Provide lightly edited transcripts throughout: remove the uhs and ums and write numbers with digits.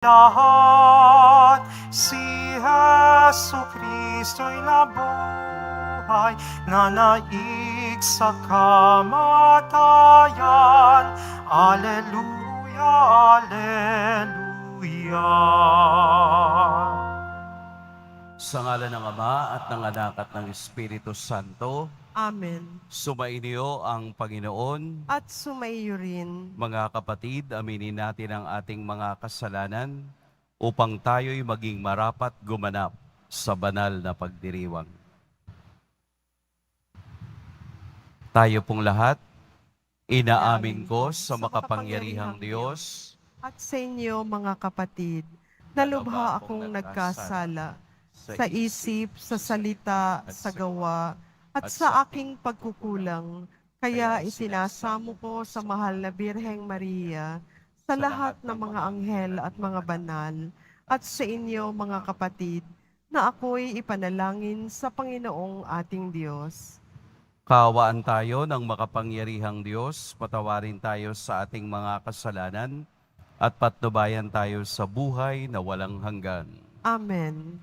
lahat, si Hesu Kristo'y nabuhay, nanaig sa kamatayan. Alleluia, Alleluia. Sa ngalan ng Ama at ng Anak at ng Espiritu Santo, Amen. sumainyo ang Panginoon. At sumaiyo rin. Mga kapatid, aminin natin ang ating mga kasalanan upang tayo'y maging marapat gumanap sa banal na pagdiriwang. Tayo pong lahat, inaamin ko sa makapangyarihang Diyos At sa inyo, mga kapatid, na lubha akong nagkasala sa isip, sa salita, sa gawa, at sa aking pagkukulang. Kaya isinasamo ko sa mahal na Birheng Maria, sa lahat ng mga anghel at mga banal, at sa inyo, mga kapatid, na ako'y ipanalangin sa Panginoong ating Diyos. Kaawaan tayo ng makapangyarihang Diyos, patawarin tayo sa ating mga kasalanan, at patnubayan tayo sa buhay na walang hanggan. Amen.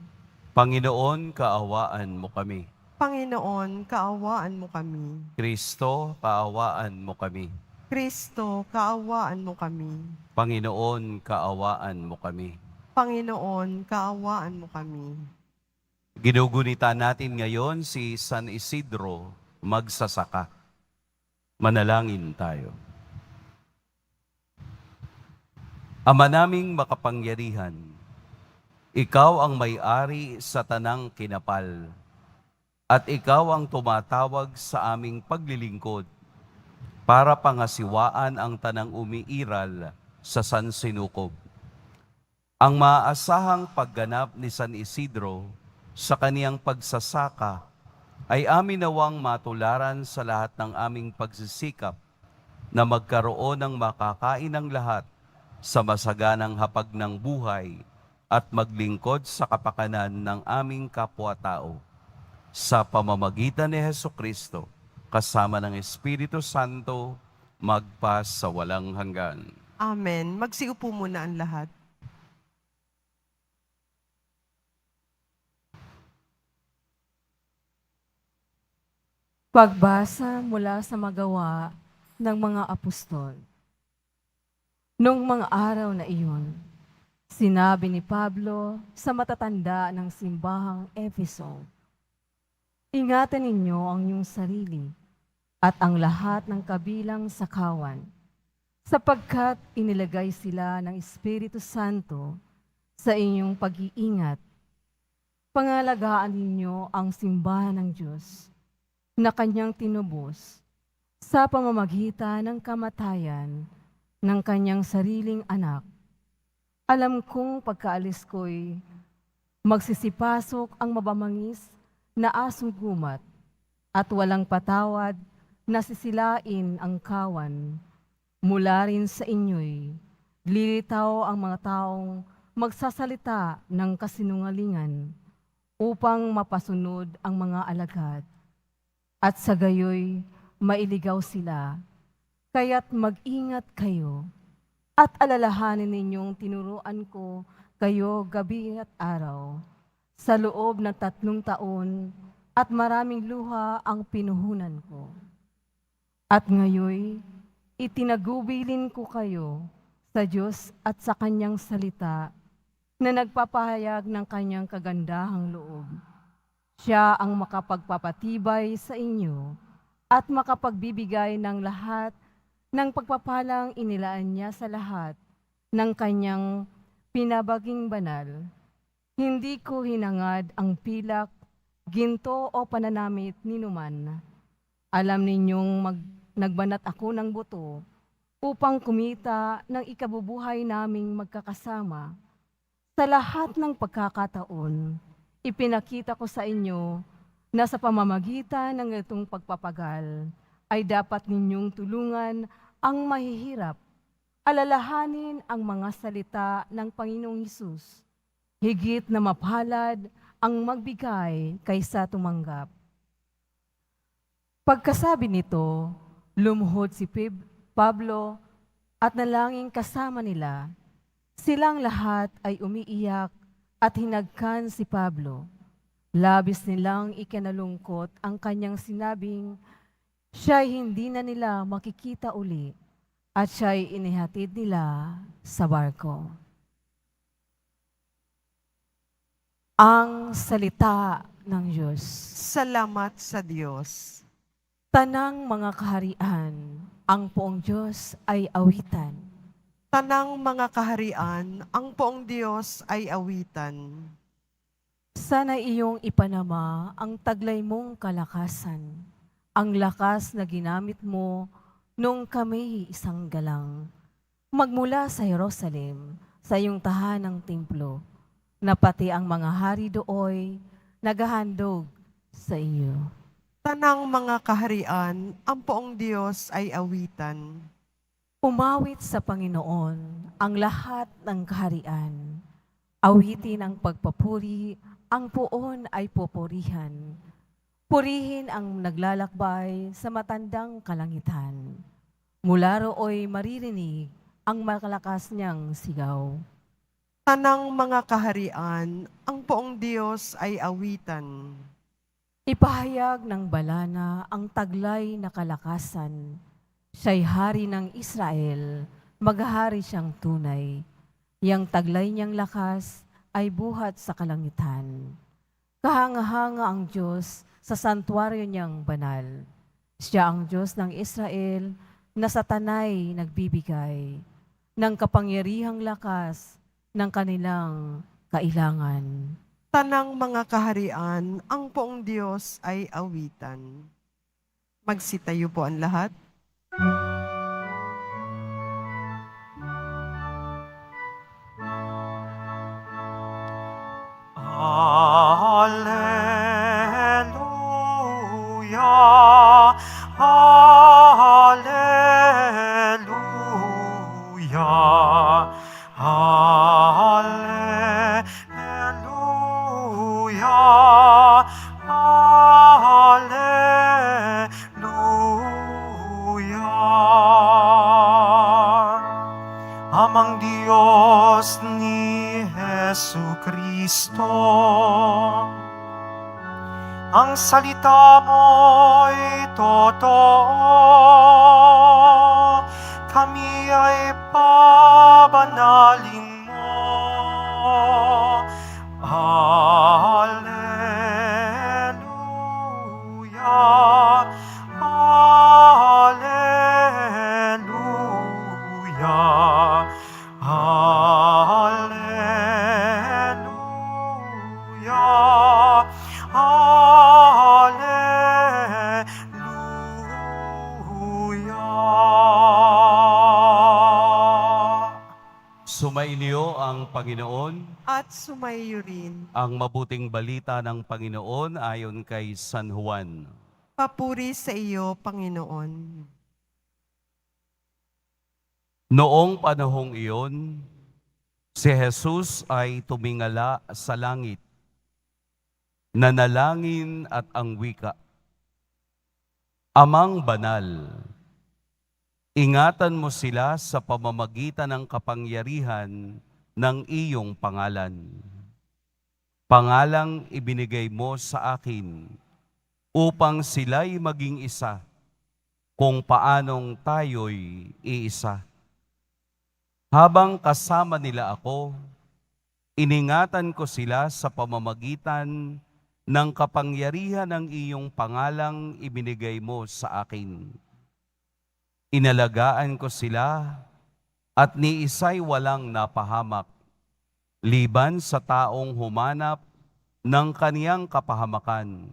Panginoon, kaawaan mo kami. Panginoon, kaawaan mo kami. Kristo, kaawaan mo kami. Kristo, kaawaan mo kami. Panginoon, kaawaan mo kami. Panginoon, kaawaan mo kami. Ginugunita natin ngayon si San Isidro magsasaka. Manalangin tayo. Ama naming makapangyarihan, ikaw ang may-ari sa tanang kinapal, at ikaw ang tumatawag sa aming paglilingkod para pangasiwaan ang tanang umiiral sa San Sinukob. Ang maaasahang pagganap ni San Isidro sa kaniyang pagsasaka ay amin nawang matularan sa lahat ng aming pagsisikap na magkaroon ng makakain ng lahat sa masaganang hapag ng buhay at maglingkod sa kapakanan ng aming kapwa-tao. Sa pamamagitan ni Hesukristo, kasama ng Espiritu Santo, magpas sa walang hanggan. Amen. Magsiupo muna ang lahat. Pagbasa mula sa magawa ng mga apostol. Noong mga araw na iyon, sinabi ni Pablo sa matatanda ng simbahang Efeso, ingatan ninyo ang inyong sarili at ang lahat ng kabilang sa kawan, sapagkat inilagay sila ng Espiritu Santo sa inyong pag-iingat. Pangalagaan ninyo ang simbahan ng Diyos na kanyang tinubos sa pamamagitan ng kamatayan ng kanyang sariling anak. Alam kong pagkaalis ko'y magsisipasok ang mabamangis na asong gumat at walang patawad na sisilain ang kawan. Mula rin sa inyo'y lilitaw ang mga taong magsasalita ng kasinungalingan upang mapasunod ang mga alagad. At sa gayoy, mailigaw sila. Kaya't mag-ingat kayo at alalahanin ninyong tinuruan ko kayo gabi at araw. Sa loob ng 3 taon at maraming luha ang pinuhunan ko. At ngayoy, itinagubilin ko kayo sa Diyos at sa kanyang salita na nagpapahayag ng kanyang kagandahang loob. Siya ang makapagpapatibay sa inyo at makapagbibigay ng lahat ng pagpapalang inilaan niya sa lahat ng kanyang pinabaging banal. Hindi ko hinangad ang pilak, ginto o pananamit ninuman. Alam ninyong nagbanat ako ng buto upang kumita ng ikabubuhay naming magkakasama. Sa lahat ng pagkakataon, ipinakita ko sa inyo na sa pamamagitan ng itong pagpapagal ay dapat ninyong tulungan ang mahihirap, alalahanin ang mga salita ng Panginoong Hesus, higit na mapalad ang magbigay kaysa tumanggap. Pagkasabi nito, lumuhod si Pablo at nalangin kasama nila. Silang lahat ay umiiyak at hinagkan si Pablo. Labis nilang ikinalungkot ang kanyang sinabing siya'y hindi na nila makikita uli at siya'y inihatid nila sa barko. Ang salita ng Diyos. Salamat sa Diyos. Tanang mga kaharian, ang poong Diyos ay awitan. Tanang mga kaharian, ang poong Diyos ay awitan. Sana iyong ipanama ang taglay mong kalakasan, ang lakas na ginamit mo nung kami isang galang. Magmula sa Jerusalem, sa iyong tahanang templo, na pati ang mga hari dooy naghahandog sa iyo. Tanang mga kaharian, ang poong Diyos ay awitan. Umawit sa Panginoon ang lahat ng kaharian. Awitin ang pagpapuri, ang poon ay pupurihan. Purihin ang naglalakbay sa matandang kalangitan. Mula rooy maririnig ang malakas niyang sigaw. Tanang mga kaharian, ang poong Diyos ay awitan. Ipahayag ng balana ang taglay na kalakasan. Siya'y hari ng Israel, maghahari siyang tunay. Yang taglay niyang lakas ay buhat sa kalangitan. Kahanga-hanga ang Diyos sa santuaryo niyang banal. Siya ang Diyos ng Israel na sa tanay nagbibigay ng kapangyarihang lakas ng kanilang kailangan. Tanang mga kaharian, ang poong Diyos ay awitan. Magsitayo po ang lahat. Alleluia, alleluia, alleluia, alleluia. Amang Diyos ni Jesucristo, ang salita mo'y totoo, kami ay pabanalin mo. Alleluia, alleluia, alleluia, alleluia. Sumainyo ang Panginoon. At sumayo rin. Ang mabuting balita ng Panginoon ayon kay San Juan. Papuri sa iyo, Panginoon. Noong panahong iyon, si Jesus ay tumingala sa langit, nanalangin at ang wika, Amang banal, ingatan mo sila sa pamamagitan ng kapangyarihan ng iyong pangalan. Pangalang ibinigay mo sa akin upang sila'y maging isa kung paanong tayo'y iisa. Habang kasama nila ako, iningatan ko sila sa pamamagitan ng kapangyarihan ng iyong pangalang ibinigay mo sa akin. Inalagaan ko sila at ni isa'y walang napahamak, liban sa taong humanap ng kaniyang kapahamakan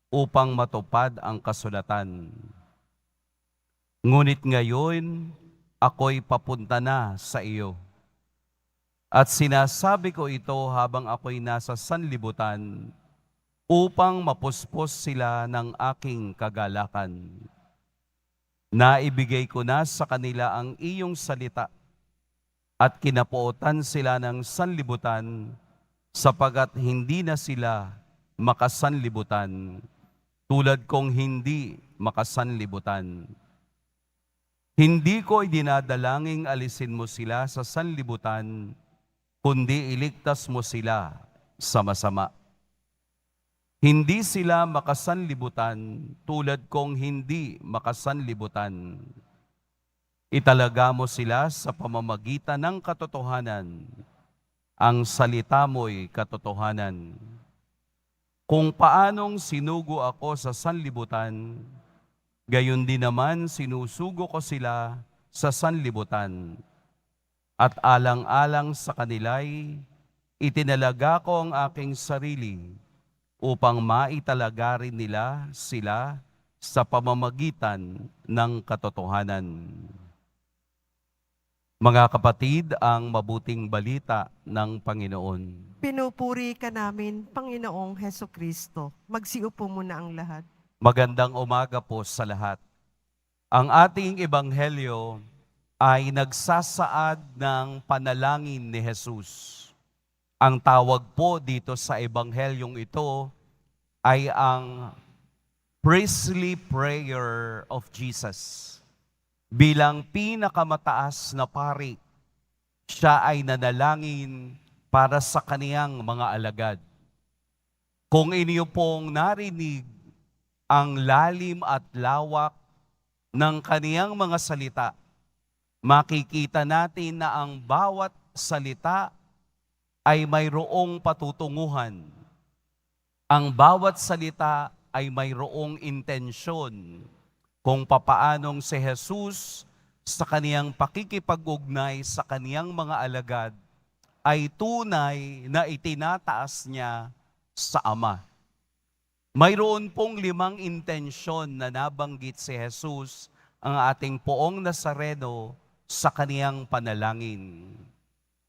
upang matupad ang kasulatan. Ngunit ngayon, ako'y papunta na sa iyo. At sinasabi ko ito habang ako'y nasa sanlibutan upang mapuspos sila ng aking kagalakan. Naibigay ko na sa kanila ang iyong salita at kinapuotan sila ng sanlibutan sapagat hindi na sila makasanlibutan tulad kong hindi makasanlibutan. Hindi ko idinadalangin alisin mo sila sa sanlibutan, kundi iligtas mo sila sa masama. Hindi sila makasanlibutan tulad kong hindi makasanlibutan. Italaga mo sila sa pamamagitan ng katotohanan. Ang salita mo'y katotohanan. Kung paanong sinugo ako sa sanlibutan, gayon din naman sinusugo ko sila sa sanlibutan. At alang-alang sa kanila'y itinalaga ko ang aking sarili upang maitalaga rin nila sila sa pamamagitan ng katotohanan. Mga kapatid, ang mabuting balita ng Panginoon. Pinupuri ka namin, Panginoong Heso Kristo. Magsiupo muna ang lahat. Magandang umaga po sa lahat. Ang ating ebanghelyo ay nagsasaad ng panalangin ni Jesus. Ang tawag po dito sa ebanghelyong ito ay ang priestly prayer of Jesus. Bilang pinakamataas na pari, siya ay nanalangin para sa kaniyang mga alagad. Kung inyo pong narinig ang lalim at lawak ng kaniyang mga salita, makikita natin na ang bawat salita ay mayroong patutunguhan. Ang bawat salita ay mayroong intensyon kung papaanong si Jesus sa kaniyang pakikipag-ugnay sa kaniyang mga alagad ay tunay na itinataas niya sa Ama. Mayroon pong 5 intensyon na nabanggit si Jesus, ang ating poong Nazareno, sa kaniyang panalangin.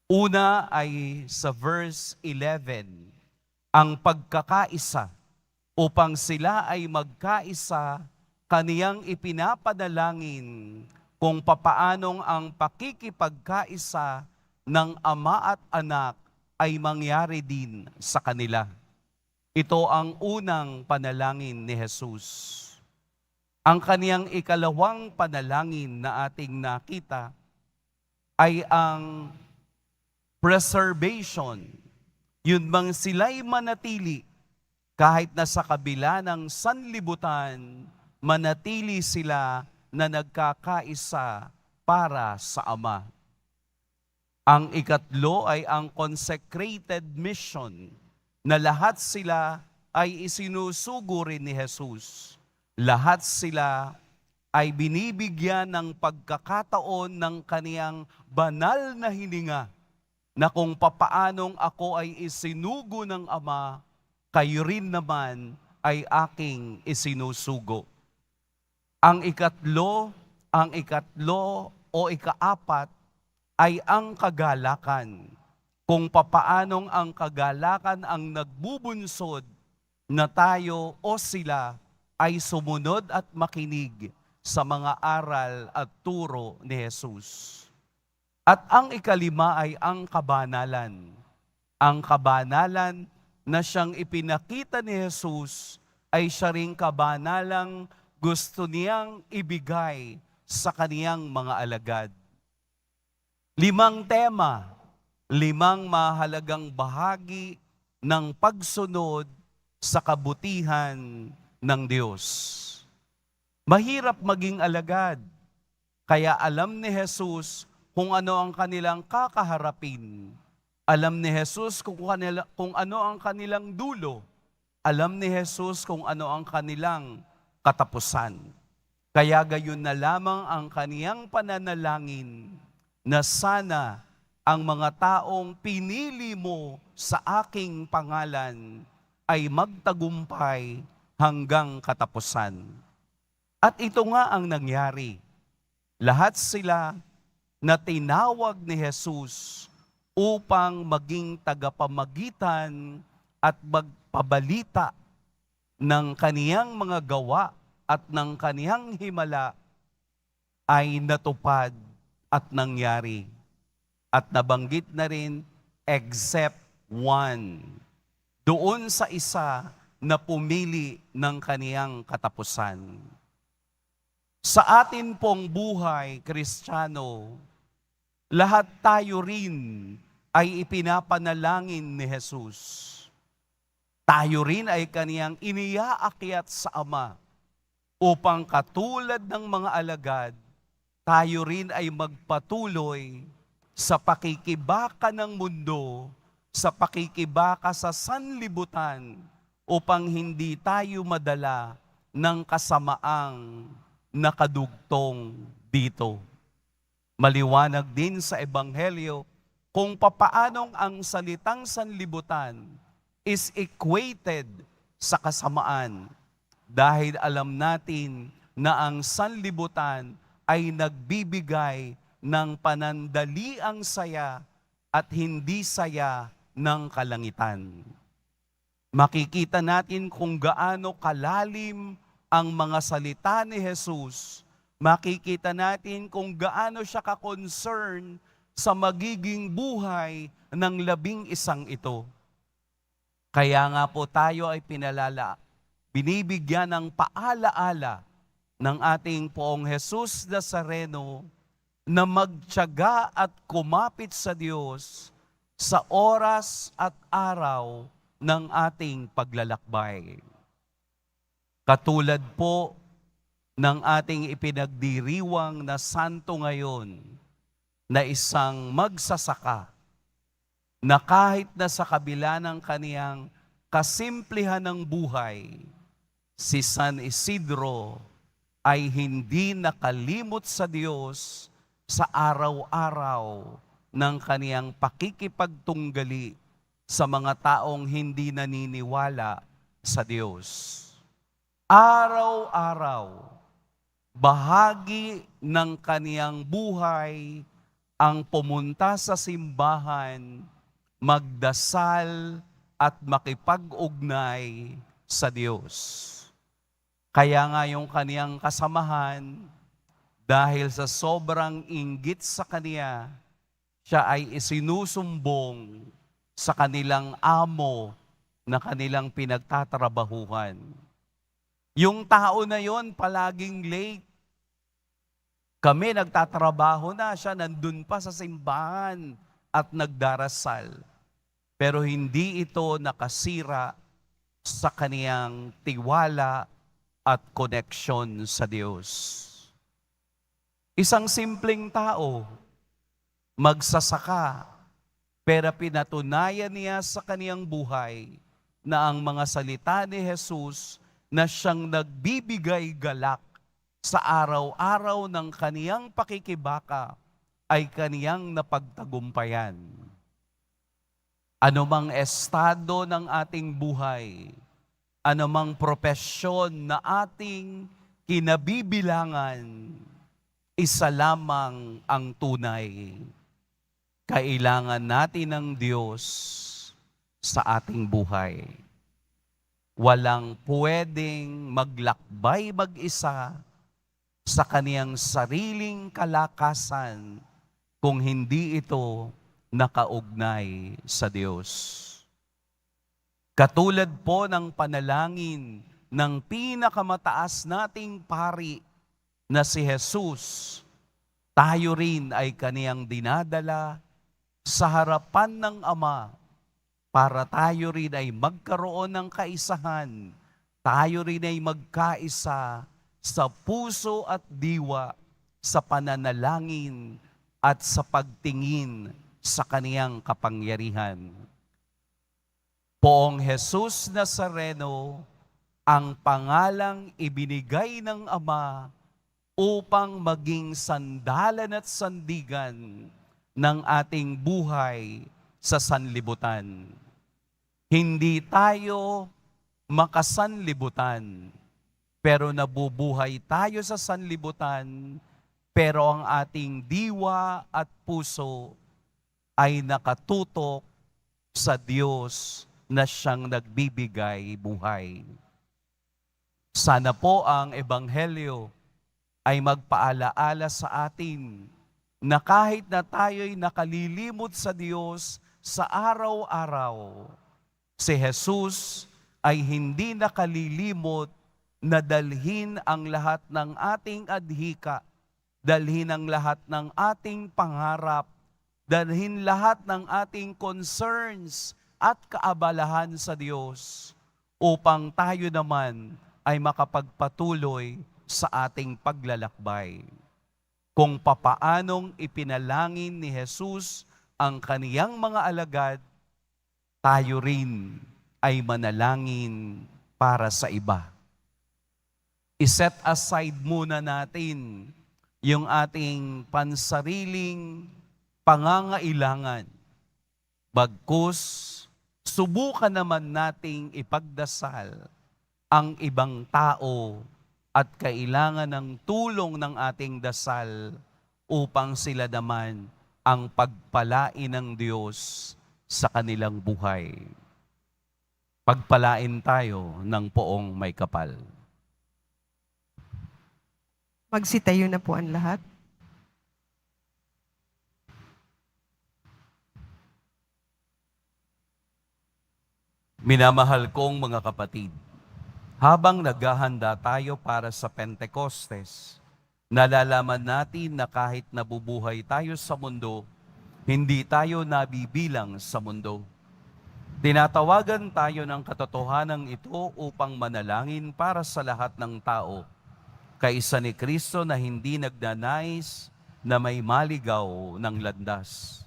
Una ay sa verse 11, ang pagkakaisa. Upang sila ay magkaisa, kaniyang ipinapadalangin kung papaanong ang pakikipagkaisa ng Ama at Anak ay mangyari din sa kanila. Ito ang unang panalangin ni Jesus. Ang kaniyang ikalawang panalangin na ating nakita ay ang preservation. Yun bang sila'y manatili kahit na sa kabila ng sanlibutan, manatili sila na nagkakaisa para sa Ama. Ang ikatlo ay ang consecrated mission, na lahat sila ay isinusugo rin ni Jesus. Lahat sila ay binibigyan ng pagkakataon ng kaniyang banal na hininga na kung papaanong ako ay isinugo ng Ama, kayo rin naman ay aking isinusugo. Ang ikatlo o ikaapat ay ang kagalakan. Kung papaanong ang kagalakan ang nagbubunsod na tayo o sila ay sumunod at makinig sa mga aral at turo ni Jesus. At ang ikalima ay ang kabanalan. Ang kabanalan na siyang ipinakita ni Jesus ay siya ring kabanalang gusto niyang ibigay sa kaniyang mga alagad. 5 tema, 5 mahalagang bahagi ng pagsunod sa kabutihan ng Diyos. Mahirap maging alagad, kaya alam ni Jesus kung ano ang kanilang kakaharapin. Alam ni Jesus kung ano ang kanilang dulo. Alam ni Jesus kung ano ang kanilang katapusan. Kaya gayon na lamang ang kaniyang pananalangin na sana ang mga taong pinili mo sa aking pangalan ay magtagumpay hanggang katapusan. At ito nga ang nangyari. Lahat sila na tinawag ni Jesus upang maging tagapamagitan at magpabalita ng kaniyang mga gawa at ng kaniyang himala ay natupad at nangyari. At nabanggit na rin, except one. Doon sa isa na pumili ng kaniyang katapusan. Sa atin pong buhay, Kristiyano, lahat tayo rin ay ipinapanalangin ni Jesus. Tayo rin ay kaniyang iniaakyat sa Ama upang katulad ng mga alagad, tayo rin ay magpatuloy sa pakikibaka ng mundo, sa pakikibaka sa sanlibutan, upang hindi tayo madala ng kasamaang nakadugtong dito. Maliwanag din sa Ebanghelyo kung papaanong ang salitang sanlibutan is equated sa kasamaan, dahil alam natin na ang sanlibutan ay nagbibigay ng panandaliang saya at hindi saya ng kalangitan. Makikita natin kung gaano kalalim ang mga salita ni Jesus. Makikita natin kung gaano siya ka-concern sa magiging buhay ng 11 ito. Kaya nga po tayo ay binibigyan ng paalaala ng ating Poong Jesus Nazareno na magtiyaga at kumapit sa Diyos sa oras at araw ng ating paglalakbay. Katulad po ng ating ipinagdiriwang na santo ngayon, na isang magsasaka, na kahit na sa kabila ng kaniyang kasimplihan ng buhay, si San Isidro ay hindi nakalimot sa Diyos sa araw-araw ng kaniyang pakikipagtunggali sa mga taong hindi naniniwala sa Diyos. Araw-araw, bahagi ng kaniyang buhay ang pumunta sa simbahan, magdasal at makipag-ugnay sa Diyos. Kaya nga yung kaniyang kasamahan, dahil sa sobrang inggit sa kaniya, siya ay isinusumbong sa kanilang amo na kanilang pinagtatrabahuhan. Yung tao na yon palaging late. Kami nagtatrabaho na, siya nandun pa sa simbahan at nagdarasal. Pero hindi ito nakasira sa kaniyang tiwala at koneksyon sa Diyos. Isang simpleng tao, magsasaka, pero pinatunayan niya sa kaniyang buhay na ang mga salita ni Jesus na siyang nagbibigay galak sa araw-araw ng kaniyang pakikibaka ay kaniyang napagtagumpayan. Anumang estado ng ating buhay, anumang propesyon na ating kinabibilangan, isa lamang ang tunay. Kailangan natin ng Diyos sa ating buhay. Walang pwedeng maglakbay mag-isa sa kaniyang sariling kalakasan kung hindi ito nakaugnay sa Diyos. Katulad po ng panalangin ng pinakamataas nating pari na si Jesus, tayo rin ay kaniyang dinadala sa harapan ng Ama para tayo rin ay magkaroon ng kaisahan, tayo rin ay magkaisa sa puso at diwa, sa pananalangin at sa pagtingin sa kaniyang kapangyarihan. Poong Jesus Nazareno, ang pangalang ibinigay ng Ama upang maging sandalan at sandigan ng ating buhay sa sanlibutan. Hindi tayo makasanlibutan, pero nabubuhay tayo sa sanlibutan, pero ang ating diwa at puso ay nakatutok sa Diyos na siyang nagbibigay buhay. Sana po ang Ebanghelyo ay magpaalaala sa atin na kahit na tayo'y nakalilimot sa Diyos sa araw-araw, si Jesus ay hindi nakalilimot na dalhin ang lahat ng ating adhika, dalhin ang lahat ng ating pangarap dalhin lahat ng ating concerns at kaabalahan sa Diyos upang tayo naman ay makapagpatuloy sa ating paglalakbay. Kung papaanong ipinalangin ni Jesus ang kaniyang mga alagad, tayo rin ay manalangin para sa iba. I-set aside muna natin yung ating pansariling pangangailangan. Bagkus, subukan naman nating ipagdasal ang ibang tao at kailangan ng tulong ng ating dasal upang sila naman ang pagpalain ng Diyos sa kanilang buhay. Pagpalain tayo ng poong may kapal. Magsitayo na po ang lahat. Minamahal kong mga kapatid, habang naghahanda tayo para sa Pentecostes, nalalaman natin na kahit nabubuhay tayo sa mundo, hindi tayo nabibilang sa mundo. Tinatawagan tayo ng katotohanan ito upang manalangin para sa lahat ng tao, kaisa ni Kristo na hindi nagnanais na may maligaw ng landas.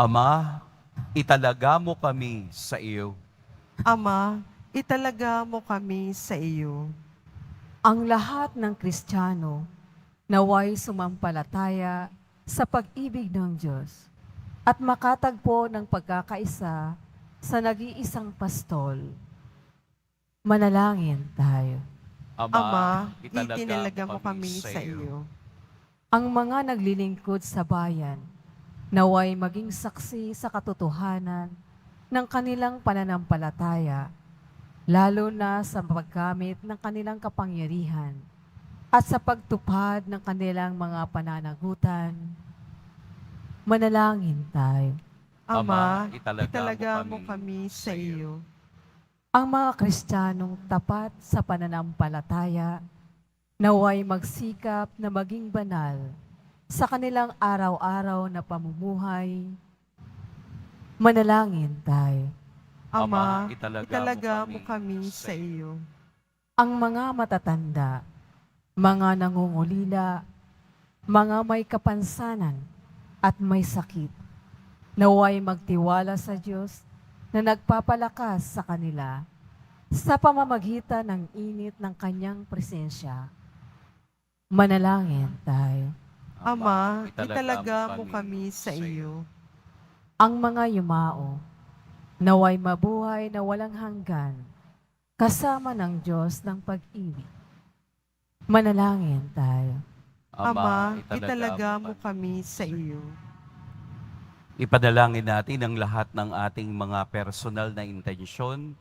Ama, italaga mo kami sa iyo. Ama, italaga mo kami sa iyo. Ang lahat ng Kristiyano naway sumampalataya sa pag-ibig ng Diyos at makatagpo ng pagkakaisa sa nag-iisang pastol. Manalangin tayo. Ama, itinalaga mo kami sa iyo. Ang mga naglilingkod sa bayan naway maging saksi sa katotohanan ng kanilang pananampalataya, lalo na sa paggamit ng kanilang kapangyarihan at sa pagtupad ng kanilang mga pananagutan. Manalangin tayo. Ama, italaga mo kami sa iyo. Ang mga Kristiyanong tapat sa pananampalataya, naway magsikap na maging banal sa kanilang araw-araw na pamumuhay. Manalangin tayo. Ama, italaga mo kami sa iyo. Ang mga matatanda, mga nangungulila, mga may kapansanan at may sakit, naway magtiwala sa Diyos na nagpapalakas sa kanila sa pamamagitan ng init ng kanyang presensya. Manalangin tayo. Ama, italaga mo kami sa iyo. Ang mga yumao, naway mabuhay na walang hanggan, kasama ng Diyos ng pag-ibig. Manalangin tayo. Ama, italaga mo kami sa iyo. Ipanalangin natin ang lahat ng ating mga personal na intensyon,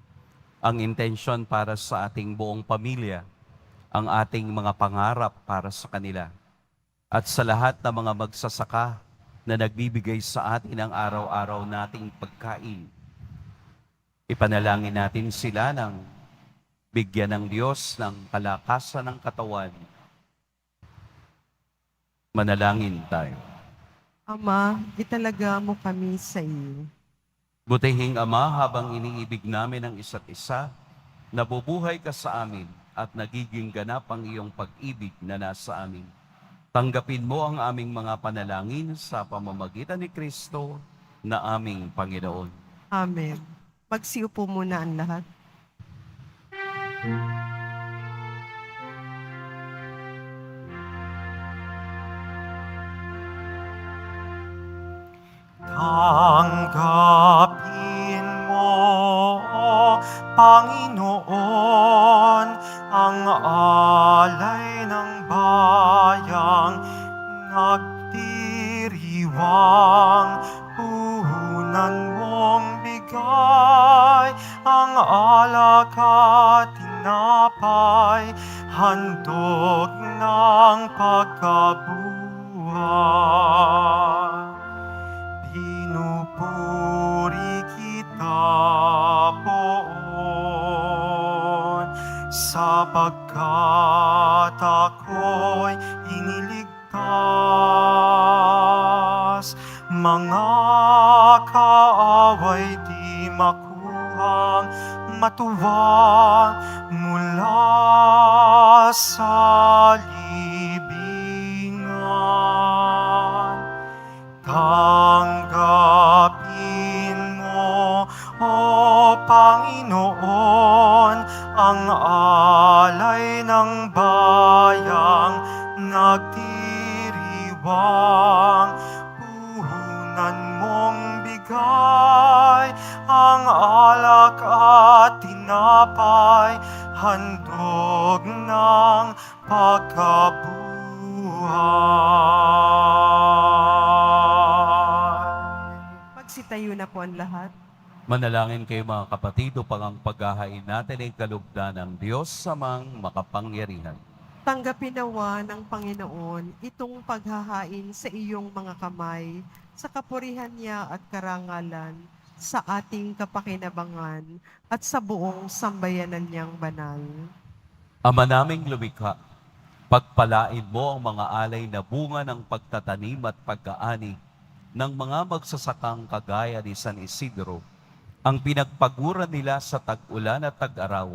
ang intensyon para sa ating buong pamilya, ang ating mga pangarap para sa kanila, at sa lahat ng mga magsasaka na nagbibigay sa atin ang araw-araw nating pagkain. Ipanalangin natin sila ng bigyan ng Diyos ng kalakasan ng katawan. Manalangin tayo. Ama, italaga mo kami sa iyo. Butihing Ama, habang iniibig namin ang isa't isa, nabubuhay ka sa amin at nagiging ganap ang iyong pag-ibig na nasa amin. Tanggapin mo ang aming mga panalangin sa pamamagitan ni Kristo na aming Panginoon. Amen. Magsiupo muna ang lahat. Tanggapin mo, Panginoon, ang alay ng bayang nagdiriwang. Puhunan mong bigay ang alak at tinapay, handog ng pagkabuhay. Pinupuri kita, Poon, sapagkat ako'y iniligtas. makuhang matuwa mula sa libingan. Tanggapin mo, O Panginoon, ang alay ng bayang nagdiriwang. Puhunan mong bigay ang alak at tinapay, handog ng pagkabuhay. Magsitayo na po ang lahat. Manalangin kayo mga kapatid upang ang paghahain natin ay kalugdan ng Diyos samang makapangyarihan. Tanggapin nawa ng Panginoon itong paghahain sa iyong mga kamay, sa kapurihan niya at karangalan, sa ating kapakinabangan at sa buong sambayanan niyang banal. Ama naming lumikha, pagpalain mo ang mga alay na bunga ng pagtatanim at pag-aani ng mga magsasakang kagaya ni San Isidro. Ang pinagpaguran nila sa tag-ulan at tag-araw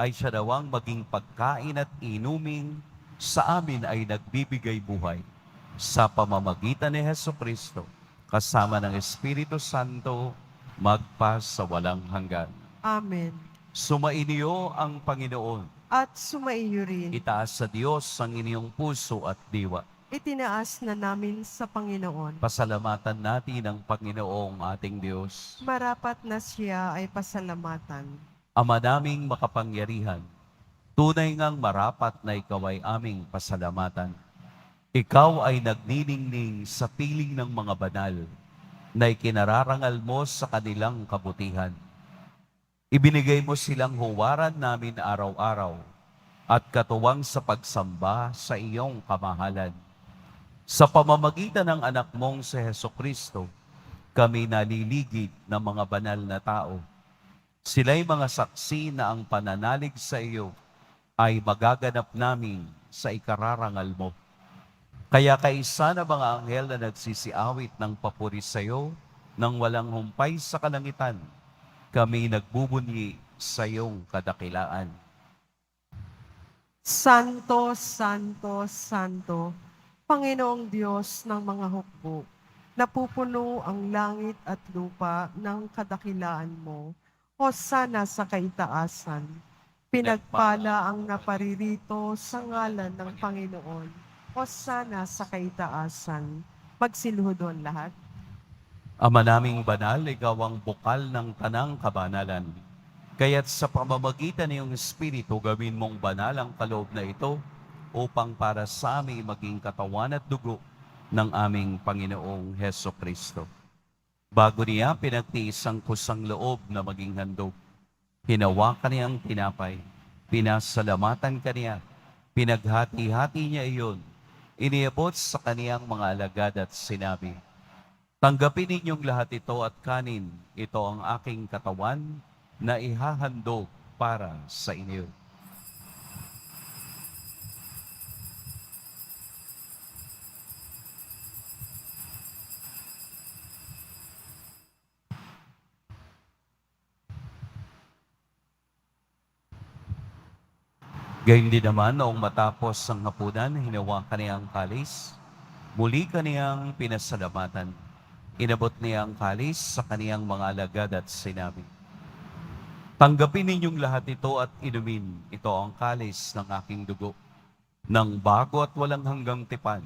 ay siya nawang maging pagkain at inuming sa amin ay nagbibigay buhay. Sa pamamagitan ni Hesukristo, kasama ng Espiritu Santo, magpa sa walang hanggan. Amen. Sumainiyo ang Panginoon. At sumaiyo rin, Itaas sa Diyos ang inyong puso at diwa. itinaas na namin sa Panginoon. Pasalamatan natin ang Panginoong ating Diyos. Marapat na siya ay pasalamatan. Ama naming makapangyarihan, tunay ngang marapat na ikaw ay aming pasalamatan. Ikaw ay nagniningning sa piling ng mga banal na ikinararangal mo sa kanilang kabutihan. Ibinigay mo silang huwaran namin araw-araw at katuwang sa pagsamba sa iyong kamahalan. Sa pamamagitan ng anak mong si Hesukristo, kami naliligid ng mga banal na tao. Sila'y mga saksi na ang pananalig sa iyo ay magaganap namin sa ikararangal mo. Kaya kaisa na mga anghel na nagsisiawit ng papuri sa iyo nang walang humpay sa kalangitan, kami nagbubunyi sa iyong kadakilaan. Santo, Santo, Santo, Panginoong Diyos ng mga hukbo, napupuno ang langit at lupa ng kadakilaan mo. Hosana sa kaitaasan. Pinagpala ang naparirito sa ngalan ng Panginoon. Hosana sa kaitaasan. Magsiluhodon lahat. Ama naming banal, ikaw ang bukal ng tanang kabanalan. Kaya't sa pamamagitan ng iyong Espiritu, gawin mong banal ang kaloob na ito upang para sa aming maging katawan at dugo ng aming Panginoong Hesukristo. Bago niya pinagtiis ang kusang loob na maging handog, hinawakan niya ang tinapay, pinasalamatan kaniya, pinaghati-hati niya iyon, iniabot sa kaniyang mga alagad at sinabi, "Tanggapin ninyong lahat ito at kanin, ito ang aking katawan na ihahandog para sa inyo." Gayun din naman, noong matapos ang hapunan, hinawakan niya ang kalis, muli kaniyang pinasalamatan. Inabot niya ang kalis sa kaniyang mga alagad at sinabi, "Tanggapin ninyong lahat ito at inumin. Ito ang kalis ng aking dugo, ng bago at walang hanggang tipan.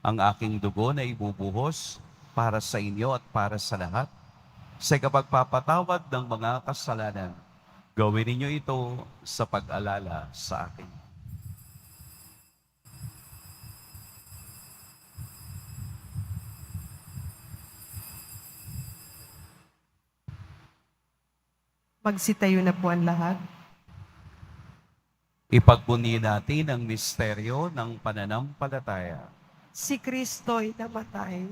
Ang aking dugo na ibubuhos para sa inyo at para sa lahat, sa kapagpapatawad ng mga kasalanan. Gawin ninyo ito sa pag-alala sa akin." Magsitayo na po ang lahat. Ipagbunyi natin ang misteryo ng pananampalataya. Si Kristo'y namatay,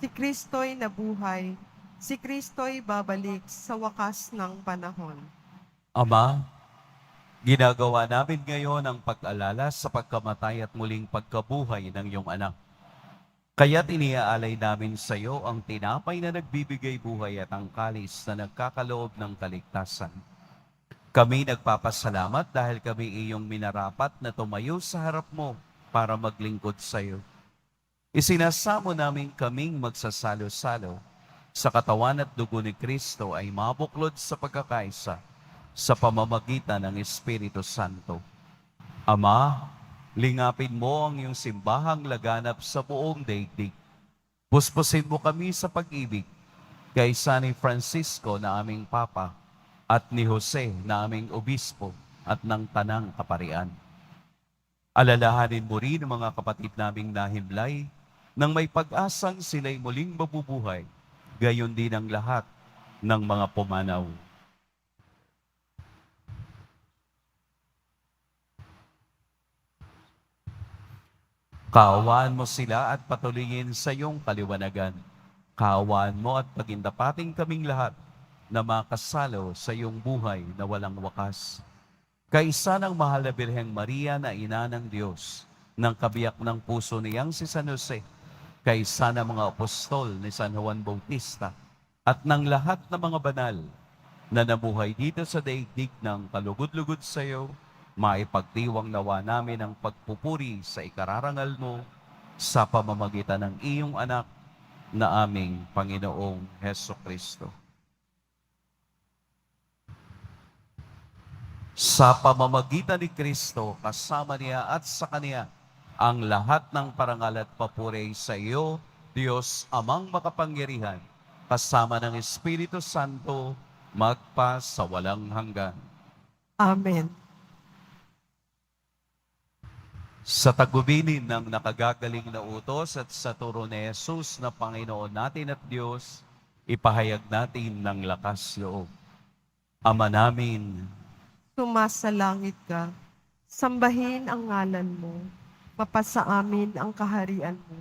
si Kristo'y nabuhay, si Kristo'y babalik sa wakas ng panahon. Ama, ginagawa namin ngayon ang pag-alala sa pagkamatay at muling pagkabuhay ng iyong anak. Kaya't iniaalay namin sa iyo ang tinapay na nagbibigay buhay at ang kalis na nagkakaloob ng kaligtasan. Kami nagpapasalamat dahil kami iyong minarapat na tumayo sa harap mo para maglingkod sa iyo. Isinasamo namin kaming magsasalo-salo sa katawan at dugo ni Kristo ay mabuklod sa pagkakaisa sa pamamagitan ng Espiritu Santo. Ama, lingapin mo ang iyong simbahang laganap sa buong daigdig. Puspusin mo kami sa pag-ibig kay San Francisco na aming Papa at ni Jose na aming Obispo at ng Tanang Kaparian. Alalahanin mo rin ang mga kapatid naming nahimlay nang may pag-asang sila'y muling mabubuhay, gayon din ang lahat ng mga pumanaw. Kaawaan mo sila at patuloyin sa iyong kaliwanagan. Kaawaan mo at pagindapating kaming lahat na makasalo sa iyong buhay na walang wakas. Kaisa ng mahal na Birheng Maria na ina ng Diyos, ng kabiyak ng puso niyang si San Jose, kaisa ng mga apostol ni San Juan Bautista, at ng lahat ng mga banal na nabuhay dito sa daigdig ng kalugod-lugod sa iyo, maipagdiwang nawa namin ang pagpupuri sa ikararangal mo sa pamamagitan ng iyong anak na aming Panginoong Heso Kristo. Sa pamamagitan ni Kristo, kasama niya at sa Kanya, ang lahat ng parangal at papuri sa iyo, Diyos Amang makapangyarihan, kasama ng Espiritu Santo, magpa sa walang hanggan. Amen. Sa tagubilin ng nakagagaling na utos at sa turo ni Jesus na Panginoon natin at Diyos, ipahayag natin ng lakas loob. Ama namin, Sumasalangit ka, sambahin ang ngalan mo, mapasa amin ang kaharian mo.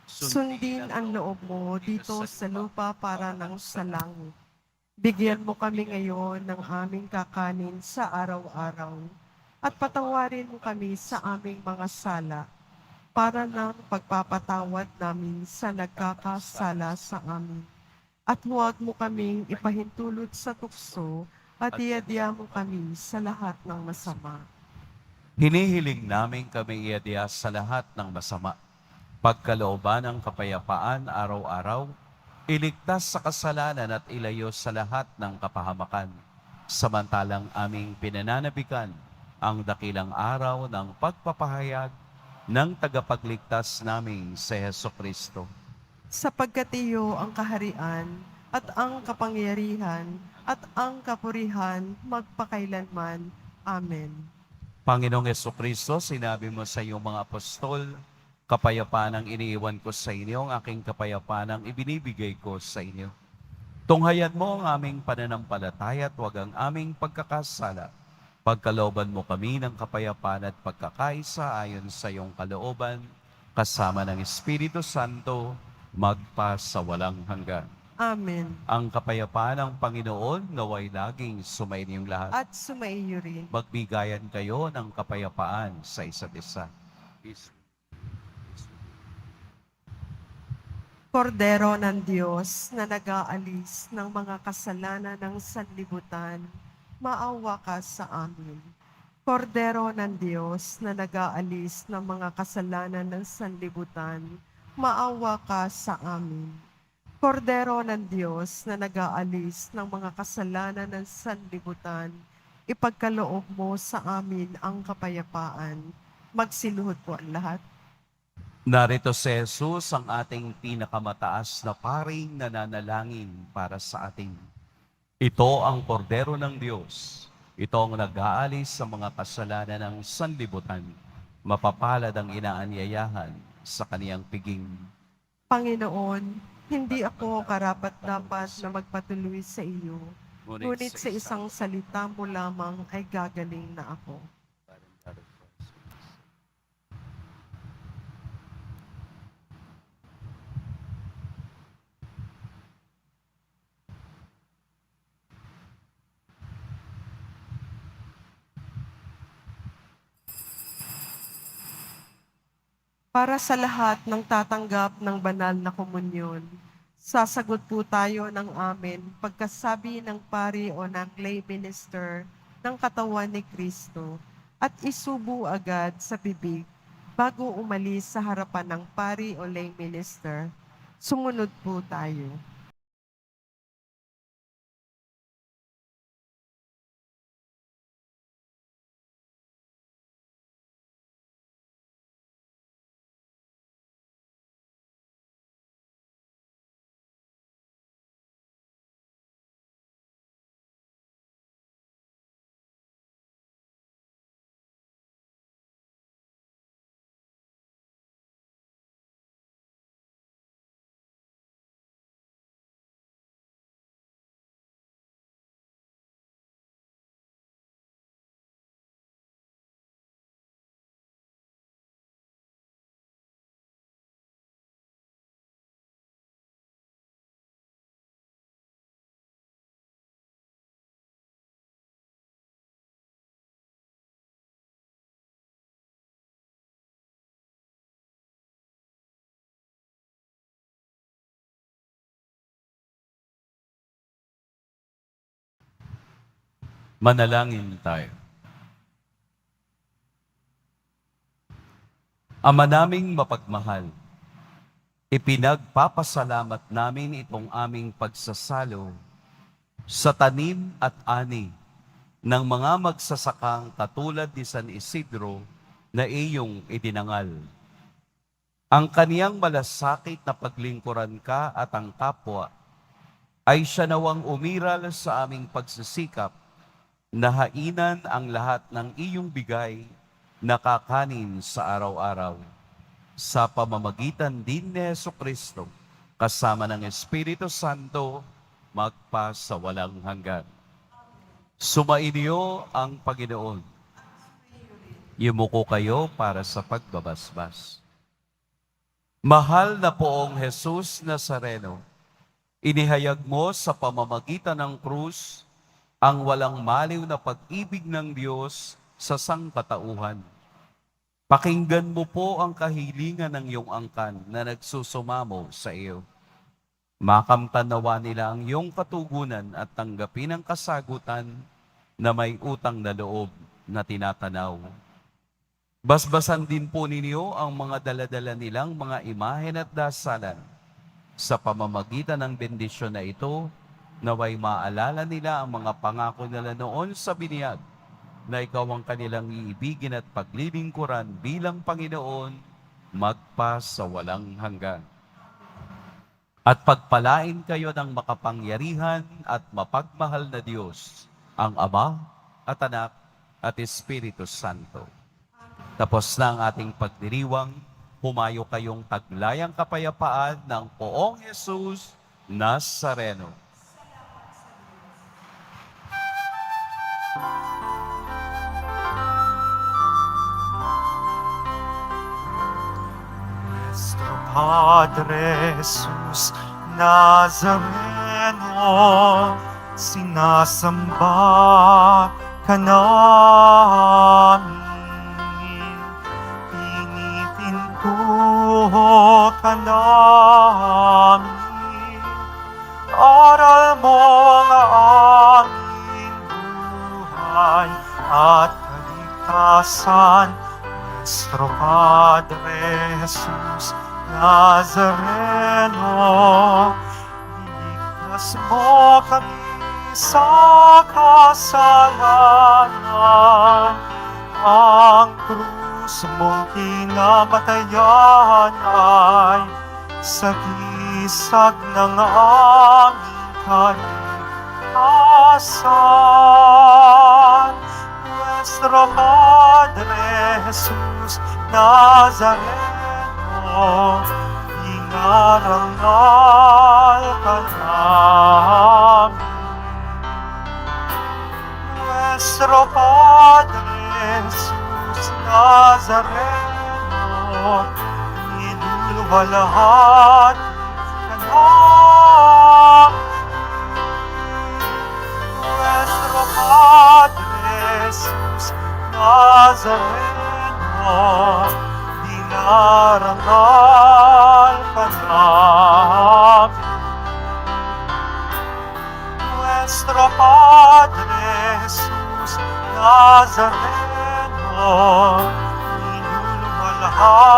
Sundin ang loob mo dito sa lupa para ng sa langit. Bigyan mo kami ngayon ng aming kakanin sa araw-araw at patawarin mo kami sa aming mga sala para ng pagpapatawad namin sa nagkakasala sa amin. At huwag mo kaming ipahintulot sa tukso at iadya mo kami sa lahat ng masama. hinihiling namin kami iadya sa lahat ng masama. Pagkalooban ng kapayapaan araw-araw, iligtas sa kasalanan at ilayo sa lahat ng kapahamakan. Samantalang aming pinananabikan ang dakilang araw ng pagpapahayag ng tagapagligtas naming si Heso Kristo. Sapagkat iyo ang kaharian at ang kapangyarihan at ang kapurihan magpakailanman. Amen. Panginoong Heso Kristo, sinabi mo sa iyong mga apostol, kapayapaan ang iniiwan ko sa inyo, ang aking kapayapaan ang ibinibigay ko sa inyo. Tunghayan mo ang aming pananampalataya at huwag ang aming pagkakasala. Pagkalooban mo kami ng kapayapaan at pagkakaisa ayon sa iyong kalooban, kasama ng Espiritu Santo, magpa sa walang hanggan. Amen. Ang kapayapaan ng Panginoon naway laging sumainyong lahat. At sumaiyo rin. Magbigayan kayo ng kapayapaan sa isa't isa. Kordero ng Diyos na nag-aalis ng mga kasalanan ng sanlibutan, maawa ka sa amin. Kordero ng Diyos na nag-aalis ng mga kasalanan ng sanlibutan, maawa ka sa amin. Kordero ng Diyos na nag-aalis ng mga kasalanan ng sanlibutan, ipagkaloob mo sa amin ang kapayapaan. Magsiluhod po ang lahat. Narito si Jesus, ang ating pinakamataas na paring nananalangin para sa ating. Ito ang kordero ng Diyos. Ito ang nag-aalis sa mga kasalanan ng sanlibutan. Mapapalad ang inaanyayahan sa kaniyang piging. Panginoon, hindi ako karapat-dapat na magpatuloy sa iyo, ngunit sa isang salita mo lamang ay gagaling na ako. Para sa lahat ng tatanggap ng banal na komunyon, sasagot po tayo ng amen pagkasabi ng pari o ng lay minister ng katawan ni Kristo at isubo agad sa bibig bago umalis sa harapan ng pari o lay minister. Sumunod po tayo. Manalangin tayo. Ama naming mapagmahal, ipinagpapasalamat namin itong aming pagsasalo sa tanim at ani ng mga magsasakang katulad ni San Isidro na iyong idinangal. Ang kaniyang malasakit na paglingkuran ka at ang kapwa ay siya nawang umiral sa aming pagsisikap na hainan ang lahat ng iyong bigay na kakanin sa araw-araw. Sa pamamagitan din ni Jesucristo, kasama ng Espiritu Santo, magpa sa walang hanggan. Sumainyo ang Panginoon. Yumuko kayo para sa pagbabasbas. Mahal na poong Jesus Nazareno, inihayag mo sa pamamagitan ng krus ang walang maliw na pag-ibig ng Diyos sa sangkatauhan. Pakinggan mo po ang kahilingan ng iyong angkan na nagsusumamo sa iyo. Makamtan nawa nila ang iyong katugunan at tanggapin ang kasagutan na may utang na loob na tinatanaw. Basbasan din po ninyo ang mga daladala nilang mga imahen at dasalan. Sa pamamagitan ng bendisyon na ito, naway maalala nila ang mga pangako nila noon sa biniyag na ikaw ang kanilang iibigin at paglilingkuran bilang Panginoon magpa sa walang hanggan. At pagpalain kayo ng makapangyarihan at mapagmahal na Diyos, ang Ama at Anak at Espiritu Santo. Tapos na ang ating pagdiriwang, humayo kayong taglayang kapayapaan ng poong Jesus Nazareno. Nuestro Padre Jesus Nazareno, sinasamba ka namin, pinipintuho ka namin, aral mo ang aming buhay at kaligtasan. Nuestro Padre Jesus Nazareno, iligtas mo kami sa kasalanan. Ang krus mong kinamatayan ay sagisag ng aming kaligtasan. Nuestro Padre Jesus Nazareno, inarangal ka namin. Nuestro Padre Jesus Nazareno, inulwalhati ka namin. Nuestro Padre Jesus Nazareno, Narangal ka namin. Nuestro Padre Jesus Nazareno, inulmalhal